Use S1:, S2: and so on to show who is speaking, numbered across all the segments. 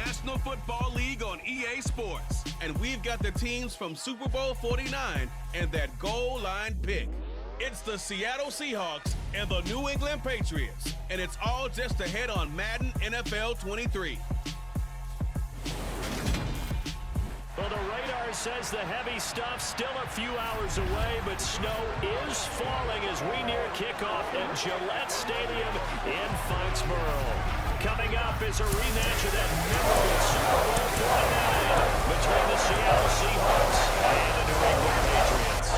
S1: National Football League on EA Sports. And we've got the teams from Super Bowl 49 and that goal line pick. It's the Seattle Seahawks and the New England Patriots. And it's all just ahead on Madden NFL 23.
S2: Well, the radar says the heavy stuff still a few hours away, but snow is falling as we near kickoff at Gillette Stadium in Foxborough. Coming up is a rematch of that memorable Super Bowl 49 between the Seattle Seahawks and the New England Patriots.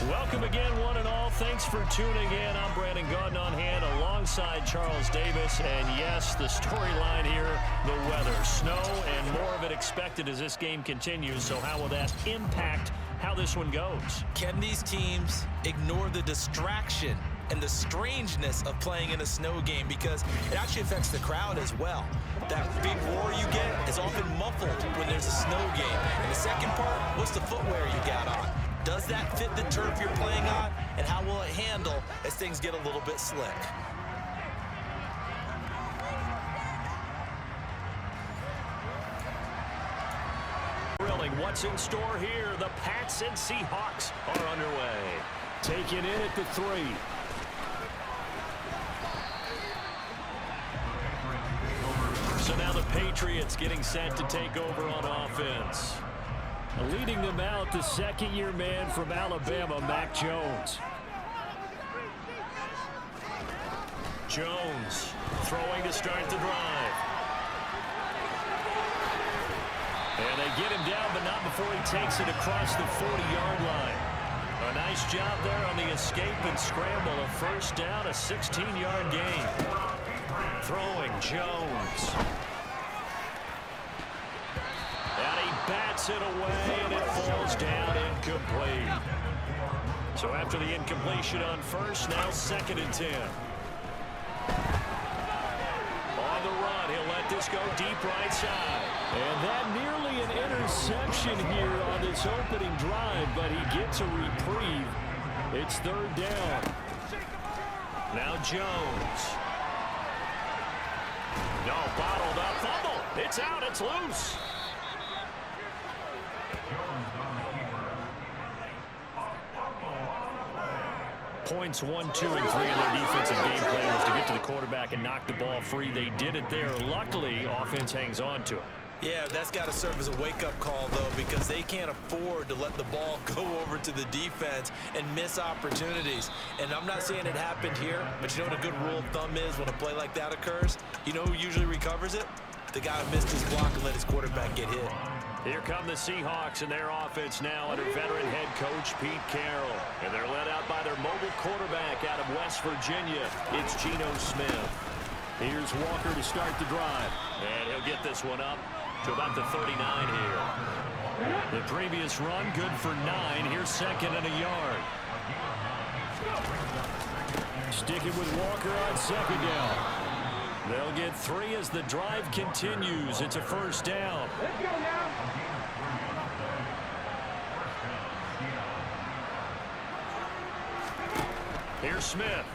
S2: Welcome again, one and all. Thanks for tuning in. I'm Brandon Gordon on hand alongside Charles Davis. And yes, the storyline here, the weather. Snow and more of it expected as this game continues. So how will that impact how this one goes?
S3: Can these teams ignore the distraction and the strangeness of playing in a snow game? Because it actually affects the crowd as well. That big roar you get is often muffled when there's a snow game. And the second part, what's the footwear you got on? Does that fit the turf you're playing on? And how will it handle as things get a little bit slick?
S2: What's in store here? The Pats and Seahawks are underway. Taken in at the 3. So now the Patriots getting set to take over on offense. Leading them out, the second-year man from Alabama, Mac Jones. Jones throwing to start the drive. And they get him down, but not before he takes it across the 40-yard line. A nice job there on the escape and scramble. A first down, a 16-yard gain. Throwing Jones. And he bats it away, and it falls down incomplete. So after the incompletion on first, now 2nd and 10. On the run, he'll let this go deep right side. And that nearly an interception here on this opening drive, but he gets a reprieve. It's 3rd down. Now Jones. No, bottled up, fumble. It's out, it's loose. Points 1, 2, and 3 in their defensive game plan was to get to the quarterback and knock the ball free. They did it there. Luckily, offense hangs on to it.
S3: Yeah, that's got to serve as a wake-up call, though, because they can't afford to let the ball go over to the defense and miss opportunities. And I'm not saying it happened here, but you know what a good rule of thumb is when a play like that occurs? You know who usually recovers it? The guy who missed his block and let his quarterback get hit.
S2: Here come the Seahawks and their offense now under veteran head coach Pete Carroll. And they're led out by their mobile quarterback out of West Virginia. It's Geno Smith. Here's Walker to start the drive. And he'll get this one up to about the 39 here. The previous run good for 9. Here's 2nd and a yard. Sticking with Walker on 2nd down. They'll get 3 as the drive continues. It's a first down.
S4: Let's go now.
S2: Here's Smith.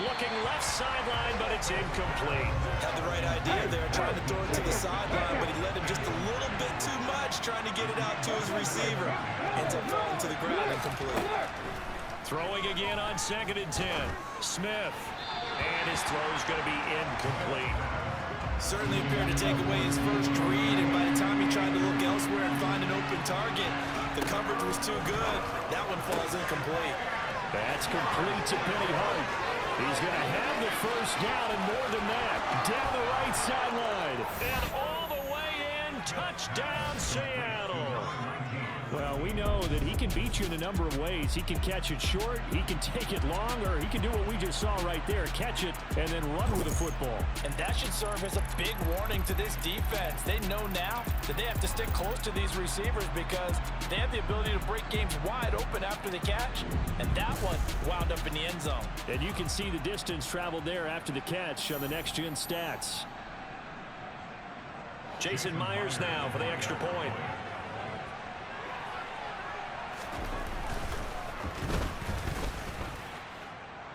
S2: Looking left sideline, but it's incomplete.
S3: Had the right idea there, trying to throw it to the sideline, but he let him just a little bit too much, trying to get it out to his receiver. Ends up falling to the ground incomplete.
S2: Throwing again on 2nd and 10. Smith. And his throw's going to be incomplete.
S3: Certainly appeared to take away his first read, and by the time he tried to look elsewhere and find an open target, the coverage was too good. That one falls incomplete.
S2: That's complete to Penny Hart. He's going to have the first down and more than that. Down the right sideline. And all the way in. Touchdown, Seattle. Well, we know that he can beat you in a number of ways. He can catch it short, he can take it long, or he can do what we just saw right there, catch it and then run with the football.
S5: And that should serve as a big warning to this defense. They know now that they have to stick close to these receivers because they have the ability to break games wide open after the catch. And that one wound up in the end zone.
S2: And you can see the distance traveled there after the catch on the next-gen stats. Jason Myers now for the extra point.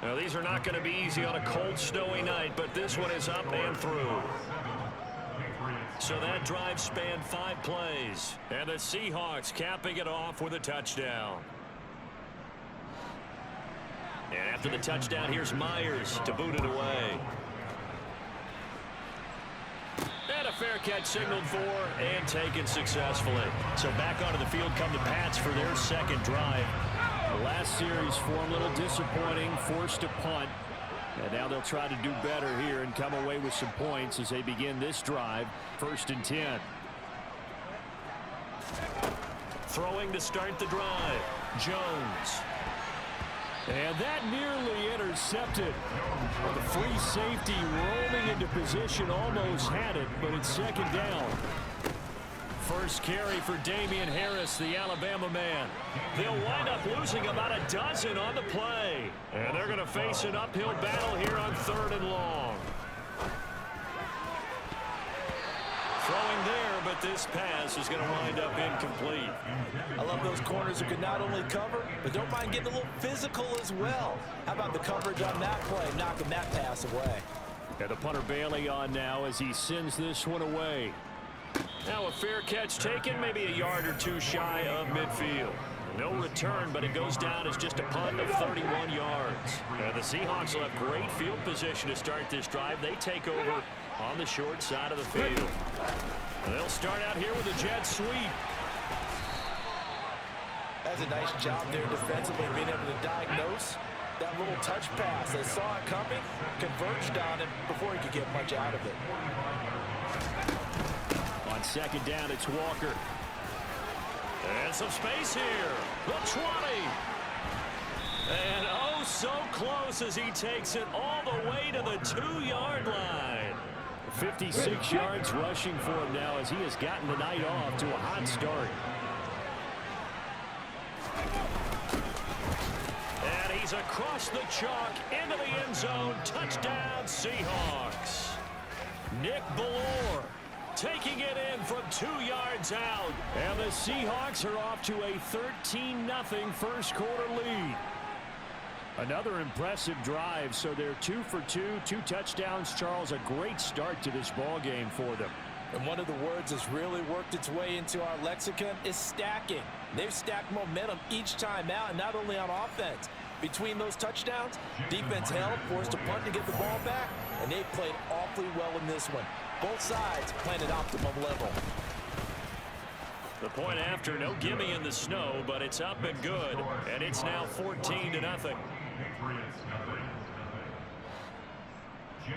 S2: Now, these are not going to be easy on a cold, snowy night, but this one is up and through. So that drive spanned 5 plays, and the Seahawks capping it off with a touchdown. And after the touchdown, here's Myers to boot it away. And a fair catch signaled for and taken successfully. So back onto the field come the Pats for their second drive. The last series for them a little disappointing, forced a punt. And now they'll try to do better here and come away with some points as they begin this drive. 1st and 10. Throwing to start the drive, Jones. And that nearly intercepted. The free safety rolling into position, almost had it, but it's 2nd down. First carry for Damian Harris, the Alabama man. They'll wind up losing about a dozen on the play. And they're going to face an uphill battle here on 3rd and long. Throwing there, but this pass is going to wind up incomplete.
S3: I love those corners who can not only cover, but don't mind getting a little physical as well. How about the coverage on that play, knocking that pass away?
S2: And the punter Bailey on now as he sends this one away. Now a fair catch taken, maybe a yard or 2 shy of midfield. No return, but it goes down as just a punt of 31 yards. And the Seahawks will have great field position to start this drive. They take over on the short side of the field. They'll start out here with a jet sweep.
S3: That's a nice job there defensively, being able to diagnose that little touch pass. They saw it coming, converged on it before he could get much out of it.
S2: On 2nd down, it's Walker. And some space here. The 20. And oh, so close as he takes it all the way to the 2-yard line. 56 yards rushing for him now as he has gotten the night off to a hot start. And he's across the chalk into the end zone. Touchdown, Seahawks. Nick Ballore taking it in from 2 yards out. And the Seahawks are off to a 13-0 first quarter lead. Another impressive drive, so they're 2 for 2, 2 touchdowns. Charles, a great start to this ball game for them.
S5: And one of the words that's really worked its way into our lexicon is stacking. They've stacked momentum each time out, and not only on offense. Between those touchdowns, defense held, forced a punt to get the ball back, and they played awfully well in this one. Both sides playing at optimum level.
S2: The point after, no gimme in the snow, but it's up and good, and it's now 14-0.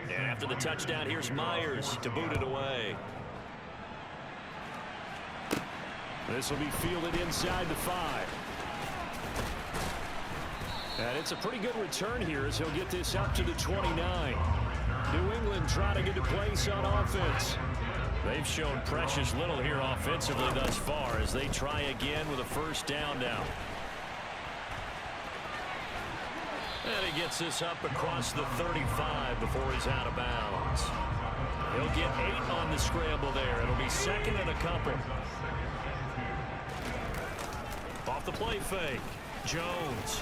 S2: And after the touchdown, here's Myers to boot it away. This will be fielded inside the 5. And it's a pretty good return here as he'll get this up to the 29. New England trying to get a place on offense. They've shown precious little here offensively thus far as they try again with a 1st down now. And he gets this up across the 35 before he's out of bounds. He'll get 8 on the scramble there. It'll be 2nd and a couple. Off the play fake, Jones.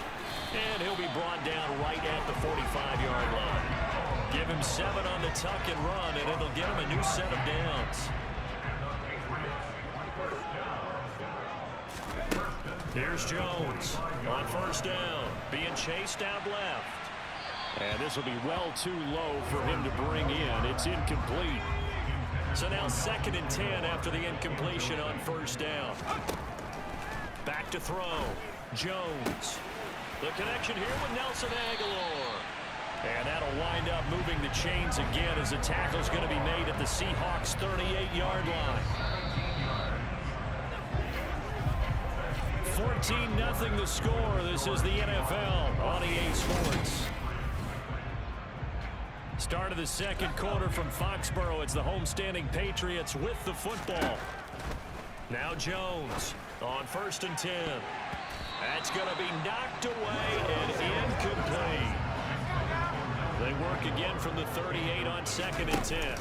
S2: And he'll be brought down right at the 45-yard line. Give him 7 on the tuck and run, and it'll get him a new set of downs. Here's Jones on 1st down, being chased out left. And this will be well too low for him to bring in. It's incomplete. So now 2nd and 10 after the incompletion on 1st down. Back to throw, Jones. The connection here with Nelson Aguilar. And that'll wind up moving the chains again as the tackle's going to be made at the Seahawks' 38-yard line. 14-0 the score. This is the NFL on EA Sports. Start of the 2nd quarter from Foxborough. It's the homestanding Patriots with the football. Now Jones on 1st and 10. That's going to be knocked away and incomplete. They work again from the 38 on 2nd and 10.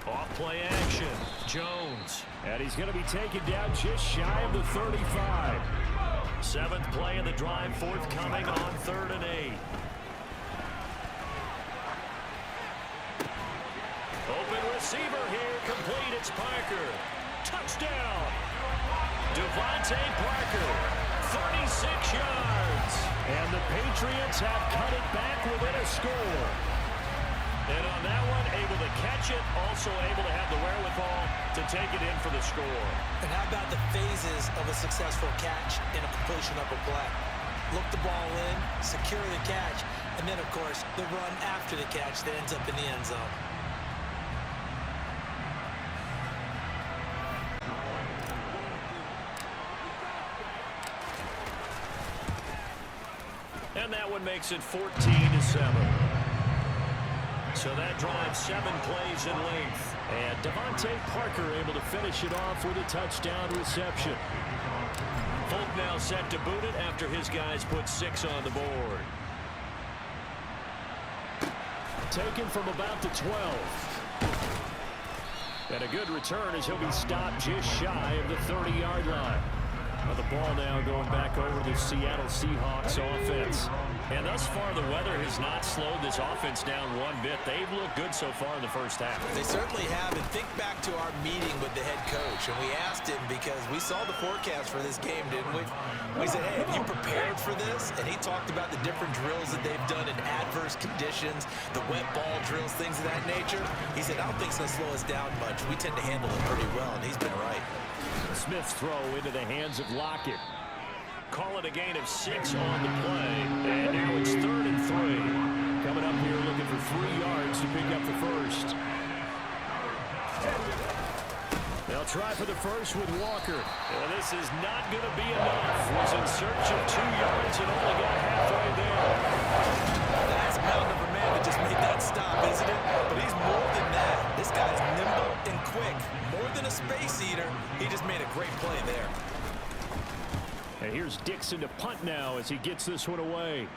S2: Off play action, Jones. And he's going to be taken down just shy of the 35. 7th play of the drive, forthcoming on 3rd and 8. receiver here, complete. It's Parker. Touchdown. Devontae Parker, 36 yards. And the Patriots have cut it back within a score. And on that one, able to catch it, also able to have the wherewithal to take it in for the score.
S3: And how about the phases of a successful catch and a completion of a play? Look the ball in, secure the catch, and then, of course, the run after the catch that ends up in the end zone.
S2: And that one makes it 14-7. So that drives 7 plays in length. And Devontae Parker able to finish it off with a touchdown reception. Folk now set to boot it after his guys put 6 on the board. Taken from about the 12. And a good return as he'll be stopped just shy of the 30-yard line. Well, the ball now going back over the Seattle Seahawks offense. And thus far, the weather has not slowed this offense down one bit. They've looked good so far in the first half.
S3: They certainly have. And think back to our meeting with the head coach. And we asked him because we saw the forecast for this game, didn't we? We said, hey, have you prepared for this? And he talked about the different drills that they've done in adverse conditions, the wet ball drills, things of that nature. He said, I don't think it's going to slow us down much. We tend to handle it pretty well, and he's been right.
S2: Smith's throw into the hands of Lockett. Call it a gain of 6 on the play. And now it's 3rd and 3. Coming up here looking for 3 yards to pick up the first. They'll try for the first with Walker. Well, this is not going to be enough. Was in search of 2 yards and only got halfway there.
S3: That's a mound of a man that just made that stop, isn't it? But he's more than that. This guy's nimble and quick. More than a space eater. He just made a great play there.
S2: And here's Dixon to punt now as he gets this one away.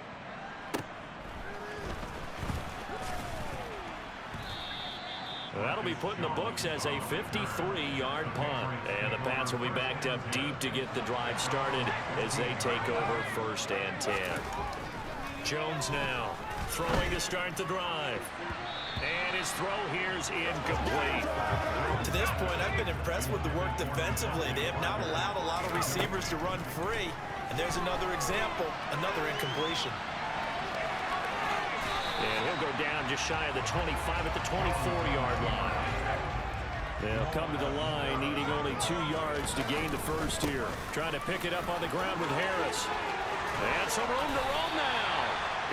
S2: That'll be put in the books as a 53-yard punt. And the Pats will be backed up deep to get the drive started as they take over 1st and 10. Jones now throwing to start the drive. And his throw here's incomplete.
S3: To this point, I've been impressed with the work defensively. They have not allowed a lot of receivers to run free. And there's another example, another incompletion.
S2: And he'll go down just shy of the 25 at the 24-yard line. They'll come to the line, needing only 2 yards to gain the first here. Trying to pick it up on the ground with Harris. And some room to roam now.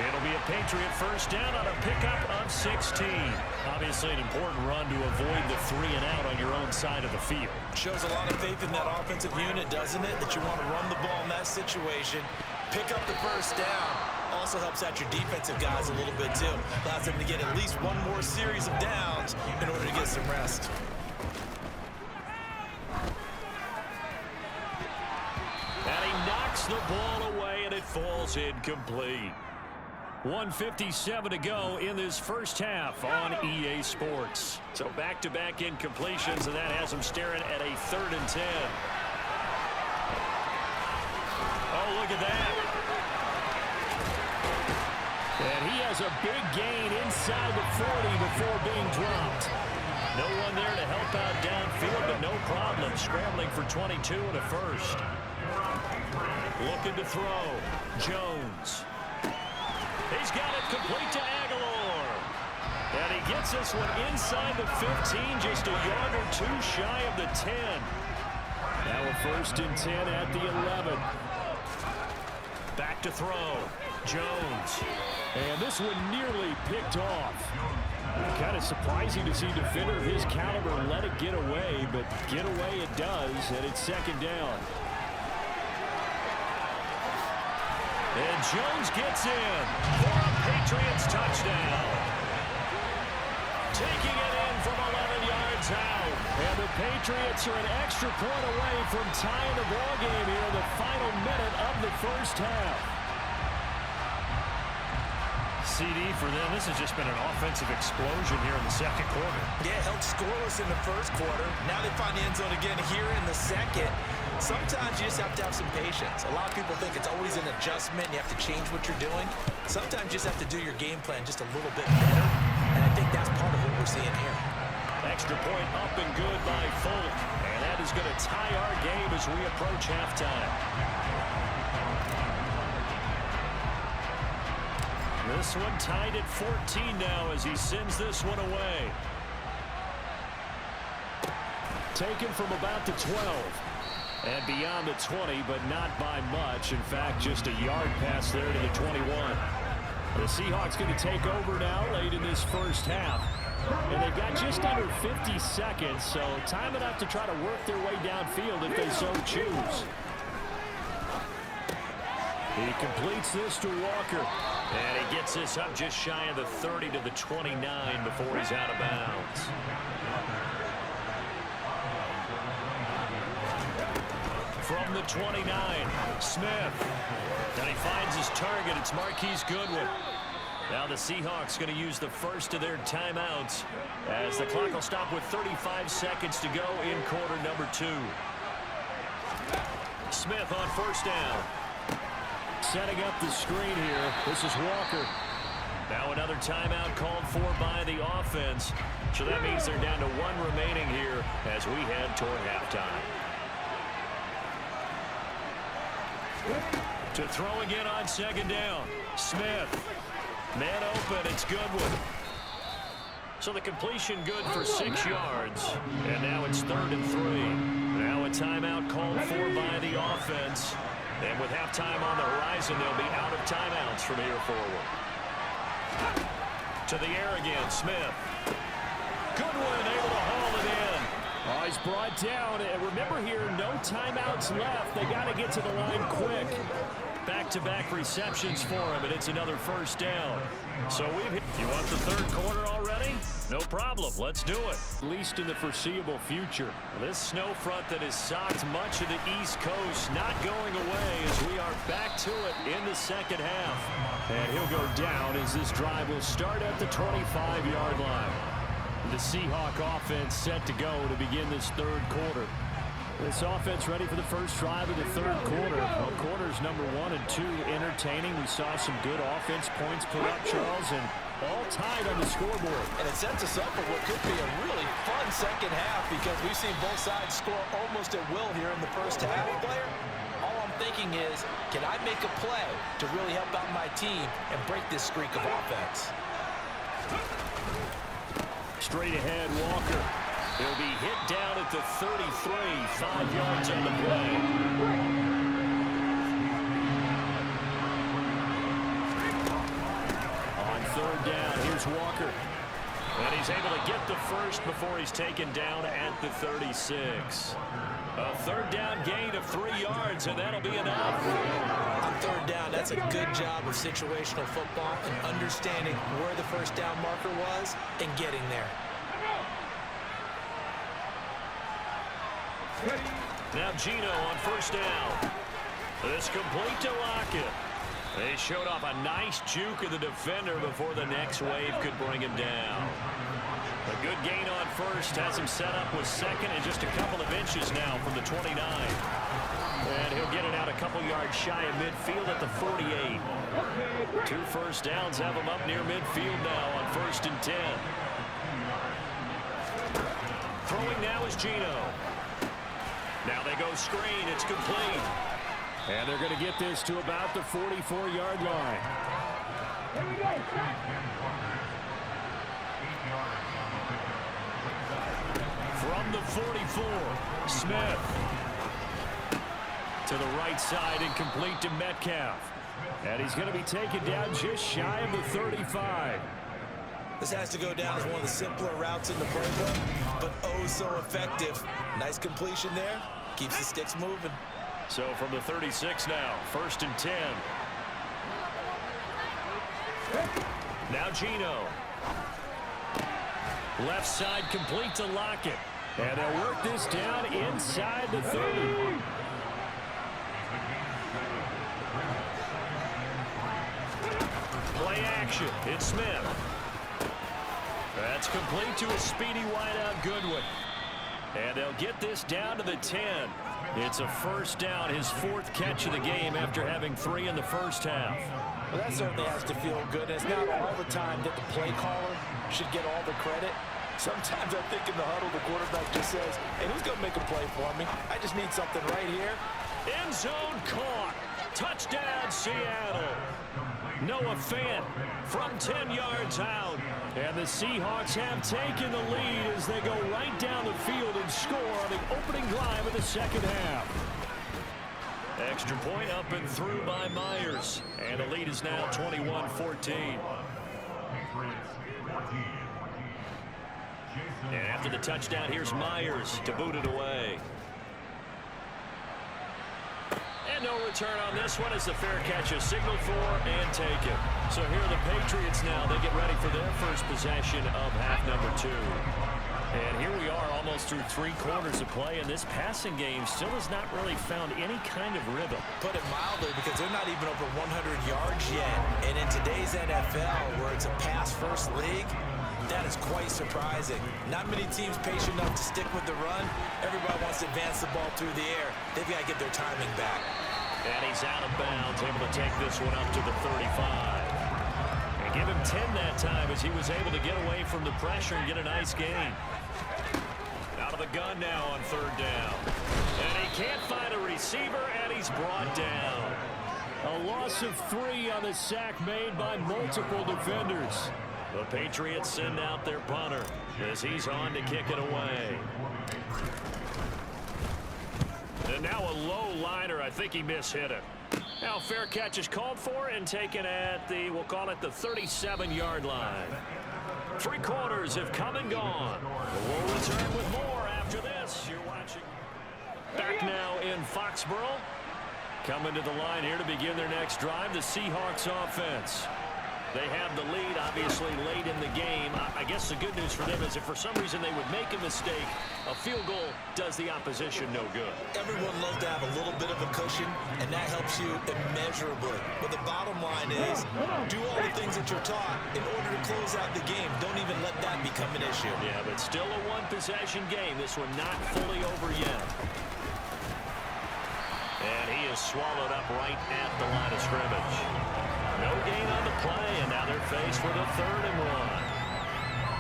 S2: It'll be a Patriot first down on a pickup of 16. Obviously an important run to avoid the 3-and-out on your own side of the field.
S3: Shows a lot of faith in that offensive unit, doesn't it? That you want to run the ball in that situation. Pick up the first down. Also helps out your defensive guys a little bit, too. Allows them to get at least one more series of downs in order to get some rest.
S2: And he knocks the ball away, and it falls incomplete. 1:57 to go in this first half on EA Sports. So back-to-back incompletions, and that has him staring at a 3rd and 10. Oh, look at that. And he has a big gain inside the 40 before being dropped. No one there to help out downfield, but no problem. Scrambling for 22 and a first. Looking to throw. Jones. He's got it complete to Aguilar. And he gets this one inside the 15, just a yard or 2 shy of the 10. Now a 1st and 10 at the 11. Back to throw. Jones. And this one nearly picked off. Kind of surprising to see a defender of his caliber let it get away, but get away it does, and it's 2nd down. And Jones gets in for a Patriots touchdown. Taking it in from 11 yards out. And the Patriots are an extra point away from tying the ball game here in the final minute of the first half. CD for them. This has just been an offensive explosion here in the 2nd quarter.
S3: Yeah, held scoreless in the 1st quarter. Now they find the end zone again here in the 2nd. Sometimes you just have to have some patience. A lot of people think it's always an adjustment. You have to change what you're doing. Sometimes you just have to do your game plan just a little bit better. And I think that's part of what we're seeing here.
S2: extra point up and good by Folk. And that is going to tie our game as we approach halftime. This one tied at 14 now as he sends this one away. Taken from about the 12. And beyond the 20, but not by much. In fact, just a yard pass there to the 21. The Seahawks going to take over now late in this first half. And they've got just under 50 seconds, so time enough to try to work their way downfield if they so choose. He completes this to Walker. And he gets this up just shy of the 30 to the 29 before he's out of bounds. From the 29, Smith. And he finds his target. It's Marquise Goodwin. Now the Seahawks going to use the first of their timeouts as the clock will stop with 35 seconds to go in quarter number 2. Smith on first down. Setting up the screen here. This is Walker. Now another timeout called for by the offense. So that means they're down to 1 remaining here as we head toward halftime. To throw again on second down. Smith. Man open. It's Goodwin. So the completion good for 6 yards. And now it's 3rd and 3. Now a timeout called for by the offense. And with halftime on the horizon, they'll be out of timeouts from here forward. To the air again, Smith. Goodwin able to haul it in. Oh, he's brought down. And remember here, no timeouts left. They got to get to the line quick. Back-to-back receptions for him, and it's another first down. So we've hit. You want the third quarter already? No problem. Let's do it. At least in the foreseeable future. This snow front that has socked much of the East Coast not going away as we are back to it in the second half. And he'll go down as this drive will start at the 25-yard line. The Seahawk offense set to go to begin this third quarter. This offense ready for the first drive of the third quarter. Well, quarters number 1 and 2 entertaining. We saw some good offense points put up, Charles, and all tied on the scoreboard.
S5: And it sets us up for what could be a really fun second half because we've seen both sides score almost at will here in the first half. Player, all I'm thinking is, can I make a play to really help out my team and break this streak of offense?
S2: Straight ahead, Walker. He'll be hit down at the 33, 5 yards on the play. On third down, here's Walker. And he's able to get the first before he's taken down at the 36. A third down gain of 3 yards, and that'll be enough.
S5: On third down, that's a good job of situational football and understanding where the first down marker was and getting there.
S2: Now Gino on first down. This complete to Lockett. They showed off a nice juke of the defender before the next wave could bring him down. A good gain on first has him set up with second and just a couple of inches now from the 29. And he'll get it out a couple yards shy of midfield at the 48. 2 first downs have him up near midfield now on 1st and 10. Throwing now is Gino. Now they go screen. It's complete. And they're going to get this to about the 44-yard line. From the 44, Smith. To the right side and complete to Metcalf. And he's going to be taken down just shy of the 35.
S5: This has to go down as one of the simpler routes in the playbook, but oh so effective. Nice completion there. Keeps the sticks moving.
S2: So from the 36 now, 1st and 10. Now Gino. Left side complete to Lockett. And they'll work this down inside the 30. Play action. It's Smith. That's complete to a speedy wideout Goodwin. And they'll get this down to the 10. It's a first down, his 4th catch of the game after having 3 in the first half.
S5: Well, that certainly has to feel good. It's not all the time that the play caller should get all the credit. Sometimes I think in the huddle, the quarterback just says, hey, who's going to make a play for me? I just need something right here.
S2: End zone caught. Touchdown, Seattle. Noah Fant from 10 yards out. And the Seahawks have taken the lead as they go right down the field and score on the opening drive of the second half. Extra point up and through by Myers. And the lead is now 21-14. And after the touchdown, here's Myers to boot it away. And no return on this one as the fair catch is signaled for and taken. So here are the Patriots now. They get ready for their first possession of half number 2. And here we are almost through 3 quarters of play, and this passing game still has not really found any kind of rhythm.
S3: Put it mildly, because they're not even over 100 yards yet. And in today's NFL, where it's a pass-first league, that is quite surprising. Not many teams patient enough to stick with the run. Everybody wants to advance the ball through the air. They've got to get their timing back.
S2: And he's out of bounds, able to take this one up to the 35. And give him 10 that time as he was able to get away from the pressure and get a nice gain. Out of the gun now on 3rd down. And he can't find a receiver, and he's brought down. A loss of 3 on the sack made by multiple defenders. The Patriots send out their punter as he's on to kick it away. And now a low liner. I think he mishit it. Now fair catch is called for and taken at the, we'll call it the 37-yard line. 3 quarters have come and gone. We'll return with more after this. You're watching. Back now in Foxborough. Coming to the line here to begin their next drive, the Seahawks offense. They have the lead, obviously, late in the game. I guess the good news for them is if for some reason they would make a mistake, a field goal does the opposition no good.
S3: Everyone loves to have a little bit of a cushion, and that helps you immeasurably. But the bottom line is, do all the things that you're taught in order to close out the game. Don't even let that become an issue.
S2: Yeah, but still a one-possession game. This one not fully over yet. And he is swallowed up right at the line of scrimmage. No gain on the play, and now they're faced with a 3rd and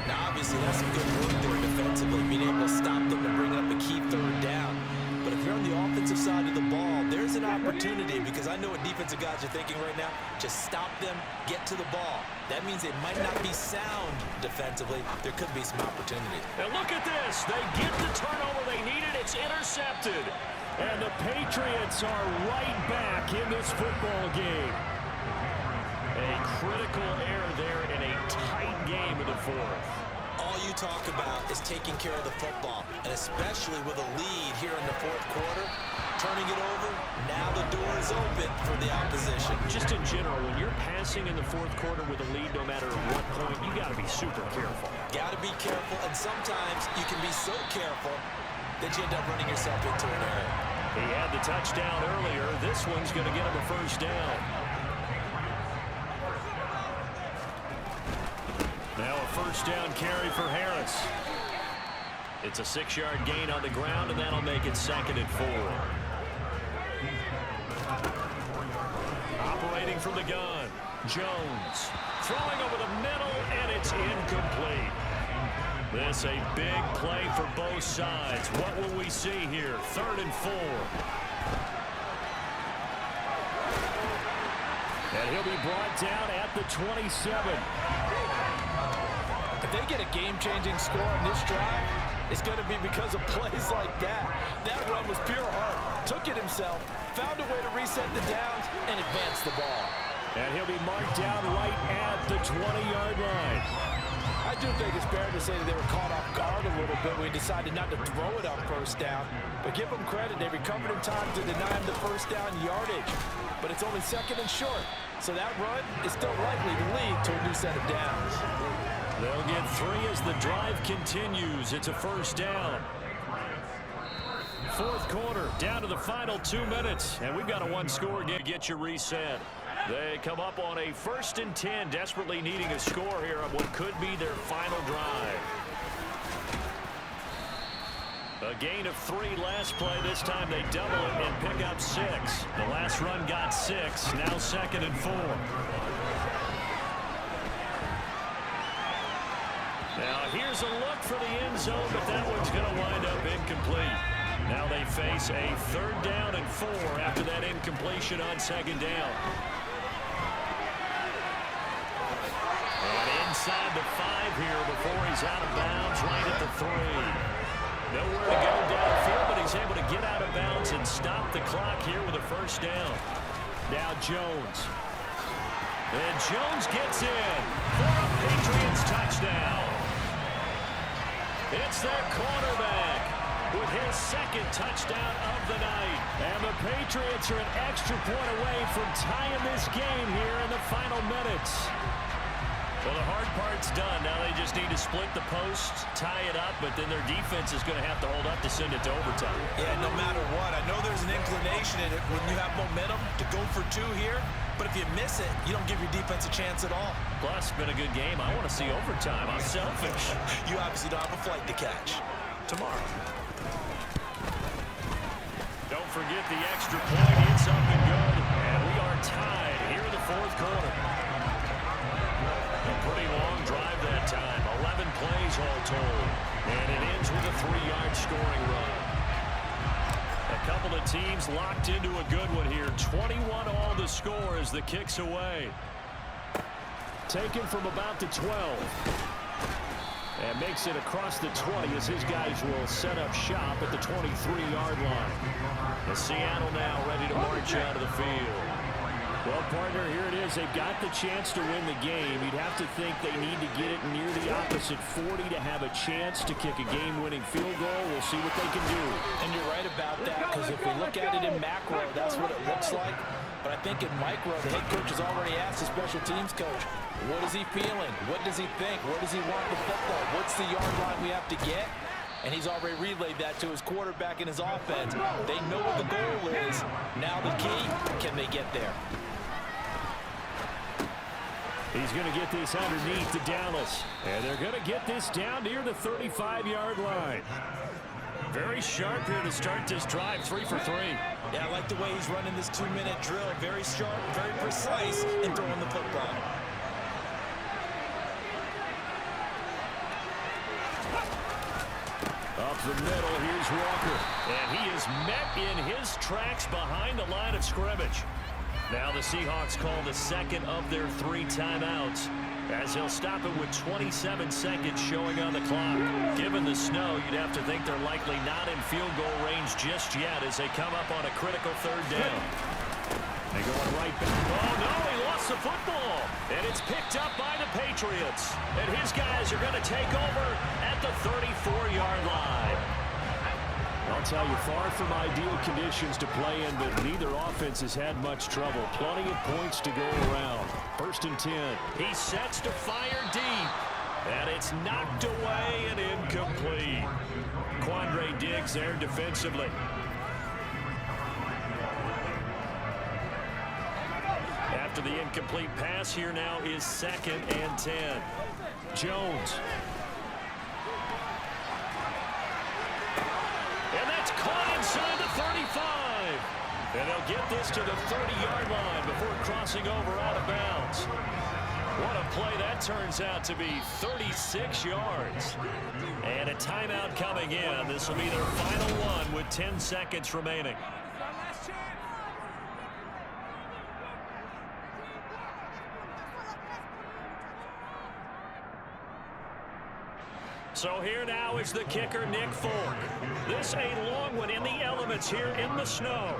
S2: 1.
S3: Now, obviously, that's some good work there defensively, being able to stop them and bring up a key 3rd down. But if you're on the offensive side of the ball, there's an opportunity, because I know what defensive guys are thinking right now. Just stop them, get to the ball. That means they might not be sound defensively. There could be some opportunity.
S2: And look at this. They get the turnover they needed. It's intercepted. And the Patriots are right back in this football game. A critical error there in a tight game of the 4th.
S3: All you talk about is taking care of the football, and especially with a lead here in the 4th quarter, turning it over, now the door is open for the opposition.
S2: Just in general, when you're passing in the 4th quarter with a lead, no matter at what point, you got to be super careful.
S3: Got to be careful, and sometimes you can be so careful that you end up running yourself into an error.
S2: He had the touchdown earlier. This one's going to get him a 1st down. Now a 1st down carry for Harris. It's a 6-yard gain on the ground, and that'll make it 2nd and 4. Operating from the gun, Jones. Throwing over the middle, and it's incomplete. This a big play for both sides. What will we see here? 3rd and 4. And he'll be brought down at the 27.
S5: If they get a game-changing score on this drive, it's going to be because of plays like that. That run was pure heart. Took it himself, found a way to reset the downs, and advance the ball.
S2: And he'll be marked down right at the 20-yard line.
S5: I do think it's fair to say that they were caught off guard a little bit when he decided not to throw it on 1st down. But give them credit, they recovered in time to deny him the 1st down yardage. But it's only 2nd and short, so that run is still likely to lead to a new set of downs.
S2: They'll get 3 as the drive continues. It's a 1st down. 4th quarter, down to the final 2 minutes. And we've got a 1-score game to get you reset. They come up on a 1st and 10, desperately needing a score here on what could be their final drive. A gain of 3 last play. This time they double it and pick up 6. The last run got 6. Now 2nd and 4. Now here's a look for the end zone, but that one's going to wind up incomplete. Now they face a 3rd down and 4 after that incompletion on 2nd down. And inside the 5 here before he's out of bounds right at the 3. Nowhere to go downfield, but he's able to get out of bounds and stop the clock here with a 1st down. Now Jones. And Jones gets in for a Patriots touchdown. It's their quarterback with his 2nd touchdown of the night. And the Patriots are an extra point away from tying this game here in the final minutes. Well, the hard part's done. Now they just need to split the posts, tie it up, but then their defense is going to have to hold up to send it to overtime.
S3: Yeah, no matter what. I know there's an inclination in it when you have momentum to go for 2 here, but if you miss it, you don't give your defense a chance at all.
S2: Plus, it's been a good game. I want to see overtime. I'm selfish.
S3: You obviously don't have a flight to catch tomorrow.
S2: Don't forget the extra point. It's up and good. And we are tied here in the 4th quarter. A pretty long drive that time. 11 plays all told. And it ends with a 3-yard scoring run. A couple of teams locked into a good one here. 21 all the score as the kick's away. Taken from about the 12. And makes it across the 20 as his guys will set up shop at the 23-yard line. The Seattle now ready to march out of the field. Well, partner, here it is. They've got the chance to win the game. You'd have to think they need to get it near the opposite 40 to have a chance to kick a game-winning field goal. We'll see what they can do.
S5: And you're right about that, because if we look at it in macro, that's what it looks like. But I think in micro, the head coach has already asked the special teams coach, what is he feeling? What does he think? Where does he want the football? What's the yard line we have to get? And he's already relayed that to his quarterback and his offense. They know what the goal is. Now the key, can they get there?
S2: He's going to get this underneath to Dallas. And they're going to get this down near the 35-yard line. Very sharp here to start this drive, 3 for 3.
S3: Yeah, I like the way he's running this 2-minute drill. Very sharp, very precise in throwing the football.
S2: Up the middle, here's Walker. And he is met in his tracks behind the line of scrimmage. Now the Seahawks call the 2nd of their 3 timeouts, as he'll stop it with 27 seconds showing on the clock. Given the snow, you'd have to think they're likely not in field goal range just yet as they come up on a critical 3rd down. They going right back. Oh, no, he lost the football. And it's picked up by the Patriots. And his guys are going to take over at the 34-yard line. I'll tell you, far from ideal conditions to play in, but neither offense has had much trouble. Plenty of points to go around. 1st and 10. He sets to fire deep. And it's knocked away and incomplete. Quandre Diggs there defensively. After the incomplete pass, here now is 2nd and 10. Jones. And that's caught inside the 35. And they'll get this to the 30-yard line before crossing over out of bounds. What a play that turns out to be, 36 yards. And a timeout coming in. This will be their final one with 10 seconds remaining. So here now is the kicker, Nick Folk. This a long one in the elements here in the snow.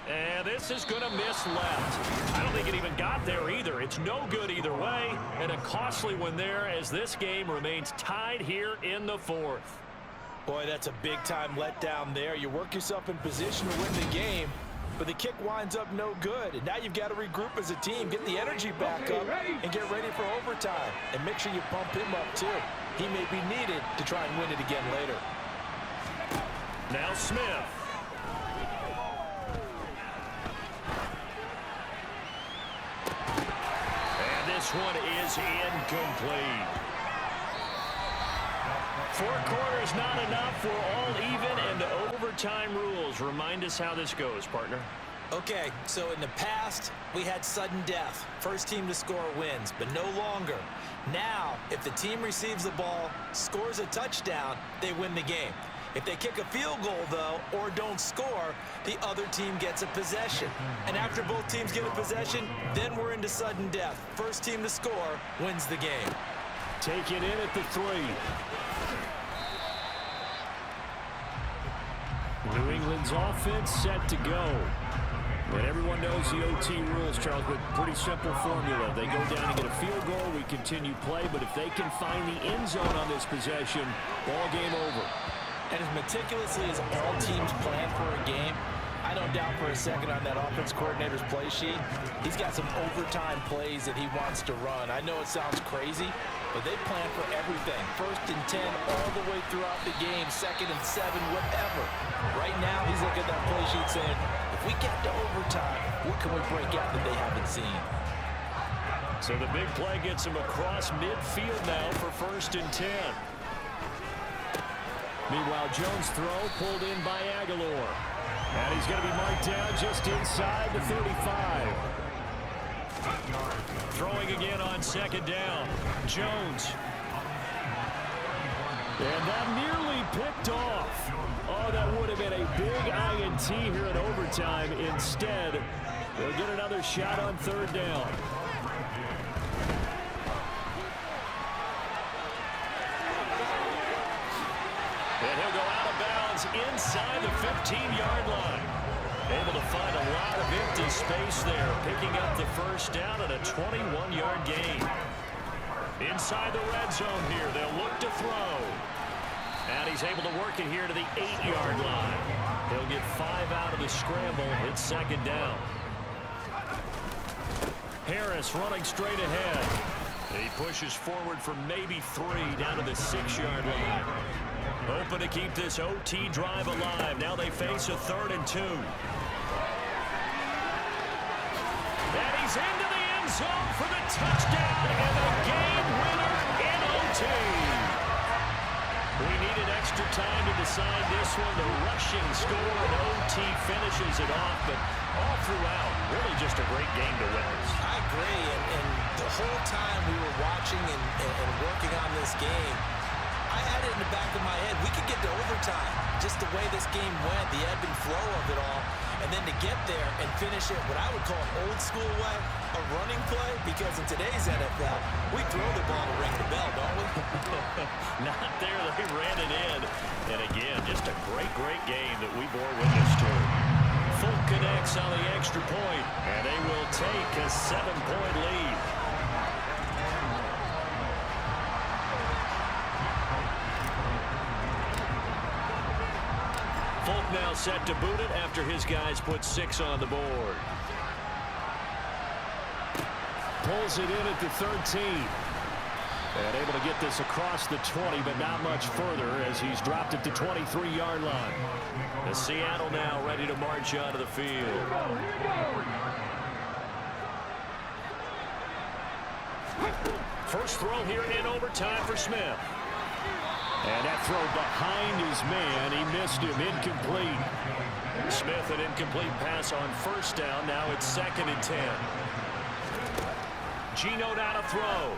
S2: And this is going to miss left. I don't think it even got there either. It's no good either way. And a costly one there as this game remains tied here in the 4th.
S3: Boy, that's a big-time letdown there. You work yourself in position to win the game, but the kick winds up no good. And now you've got to regroup as a team, get the energy back up, and get ready for overtime. And make sure you pump him up, too. He may be needed to try and win it again later.
S2: Now Smith. And this one is incomplete. 4 quarters not enough. We're all even, and overtime rules. Remind us how this goes, partner.
S3: Okay, so in the past, we had sudden death. First team to score wins, but no longer. Now, if the team receives the ball, scores a touchdown, they win the game. If they kick a field goal, though, or don't score, the other team gets a possession. And after both teams get a possession, then we're into sudden death. First team to score wins the game.
S2: Take it in at the 3. New England's offense set to go. And everyone knows the OT rules, Charles, but pretty simple formula. They go down and get a field goal, we continue play, but if they can find the end zone on this possession, ball game over.
S5: And as meticulously as all teams plan for a game, I don't doubt for a second on that offense coordinator's play sheet, he's got some overtime plays that he wants to run. I know it sounds crazy, but they plan for everything. 1st and 10 all the way throughout the game, 2nd and 7, whatever. Right now, he's looking at that play sheet saying, if we get to overtime, what can we break out that they haven't seen?
S2: So the big play gets him across midfield now for 1st and 10. Meanwhile, Jones' throw pulled in by Aguilar. And he's going to be marked down just inside the 35. Throwing again on 2nd down. Jones. And that nearly picked off. Oh, that would have been a big INT here in overtime. Instead, they'll get another shot on 3rd down. And he'll go out of bounds inside the 15-yard line. Able to find a lot of empty space there, picking up the 1st down and a 21-yard gain. Inside the red zone here, they'll look to throw. And he's able to work it here to the 8-yard line. He'll get 5 out of the scramble. It's 2nd down. Harris running straight ahead. He pushes forward for maybe 3 down to the 6-yard line. Open to keep this OT drive alive. Now they face a 3rd and 2. And he's into the end zone for the touchdown and the game winner in OT. We needed extra time to decide this one. The rushing score and OT finishes it off, but all throughout, really just a great game to witness.
S3: I agree, and the whole time we were watching and working on this game, I had it in the back of my head. We could get to overtime. Just the way this game went, the ebb and flow of it all. And then to get there and finish it what I would call an old school way, a running play, because in today's NFL, we throw the ball to ring the bell, don't we?
S2: Not there. They ran it in. And again, just a great, great game that we bore witness to. Folk connects on the extra point, and they will take a 7-point lead. Folk now set to boot it after his guys put 6 on the board. Pulls it in at the 13. And able to get this across the 20, but not much further as he's dropped at the 23-yard line. The Seattle now ready to march onto the field. First throw here in overtime for Smith. And that throw behind his man. He missed him. Incomplete. Smith, an incomplete pass on 1st down. Now it's 2nd and 10. Geno down to throw.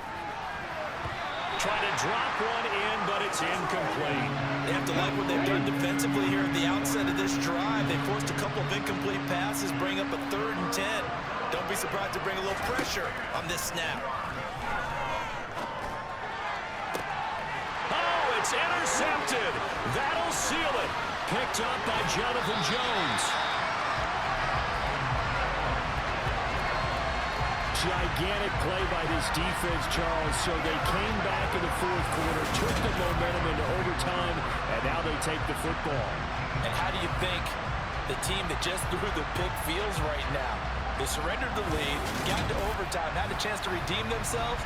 S2: Trying to drop one in, but it's incomplete.
S3: They have to like what they've done defensively here at the outset of this drive. They forced a couple of incomplete passes, bring up a 3rd and 10. Don't be surprised to bring a little pressure on this snap.
S2: It's intercepted. That'll seal it. Picked up by Jonathan Jones. Gigantic play by this defense, Charles. So they came back in the 4th quarter, took the momentum into overtime, and now they take the football.
S5: And how do you think the team that just threw the pick feels right now? They surrendered the lead, got to overtime, had a chance to redeem themselves,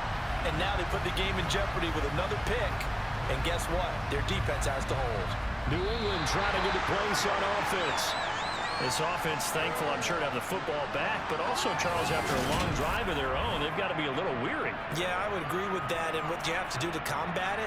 S5: and now they put the game in jeopardy with another pick. And guess what? Their defense has to hold.
S2: New England trying to get the place on offense. This offense thankful, I'm sure, to have the football back, but also, Charles, after a long drive of their own, they've got to be a little weary.
S3: Yeah, I would agree with that. And what you have to do to combat it